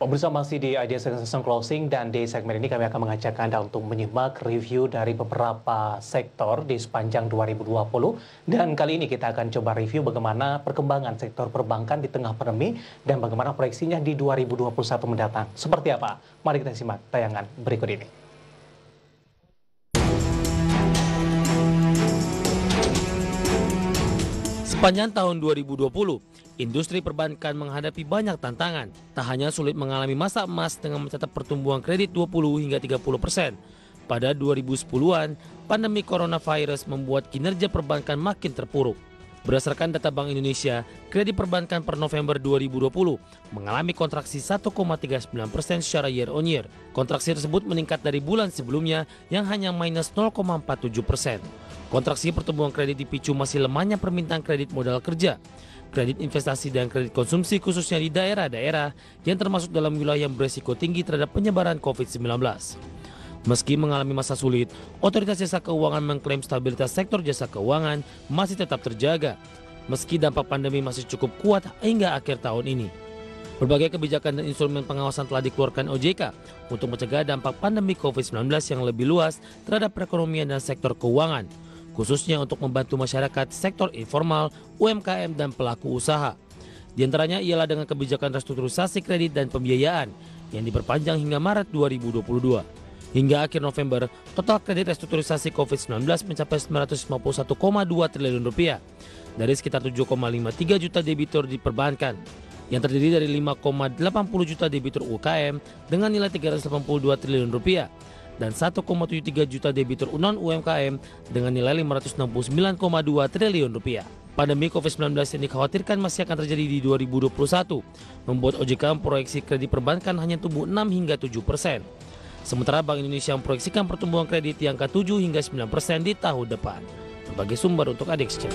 Pemirsa masih di Idea Season Closing dan di segmen ini kami akan mengajak Anda untuk menyimak review dari beberapa sektor di sepanjang 2020. Dan kali ini kita akan coba review bagaimana perkembangan sektor perbankan di tengah pandemi dan bagaimana proyeksinya di 2021 mendatang. Seperti apa? Mari kita simak tayangan berikut ini. Sepanjang tahun 2020, industri perbankan menghadapi banyak tantangan. Tak hanya sulit mengalami masa emas dengan mencatat pertumbuhan kredit 20 hingga 30%. Pada 2010-an, pandemi coronavirus membuat kinerja perbankan makin terpuruk. Berdasarkan data Bank Indonesia, kredit perbankan per November 2020 mengalami kontraksi 1,39% secara year on year. Kontraksi tersebut meningkat dari bulan sebelumnya yang hanya minus 0,47%. Kontraksi pertumbuhan kredit dipicu masih lemahnya permintaan kredit modal kerja, kredit investasi dan kredit konsumsi khususnya di daerah-daerah yang termasuk dalam wilayah yang beresiko tinggi terhadap penyebaran COVID-19. Meski mengalami masa sulit, Otoritas Jasa Keuangan mengklaim stabilitas sektor jasa keuangan masih tetap terjaga, meski dampak pandemi masih cukup kuat hingga akhir tahun ini. Berbagai kebijakan dan instrumen pengawasan telah dikeluarkan OJK untuk mencegah dampak pandemi COVID-19 yang lebih luas terhadap perekonomian dan sektor keuangan, khususnya untuk membantu masyarakat, sektor informal, UMKM, dan pelaku usaha. Di antaranya ialah dengan kebijakan restrukturisasi kredit dan pembiayaan yang diperpanjang hingga Maret 2022. Hingga akhir November, total kredit restrukturisasi COVID-19 mencapai Rp951,2 triliun dari sekitar 7,53 juta debitur di perbankan, yang terdiri dari 5,80 juta debitur UKM dengan nilai Rp382 triliun dan 1,73 juta debitur non-UMKM dengan nilai Rp569,2 triliun. Pandemi COVID-19 yang dikhawatirkan masih akan terjadi di 2021, membuat OJK memproyeksi kredit perbankan hanya tumbuh 6 hingga 7%. Sementara Bank Indonesia memproyeksikan pertumbuhan kredit di angka 7 hingga 9% di tahun depan. Berbagai sumber untuk Adex Check.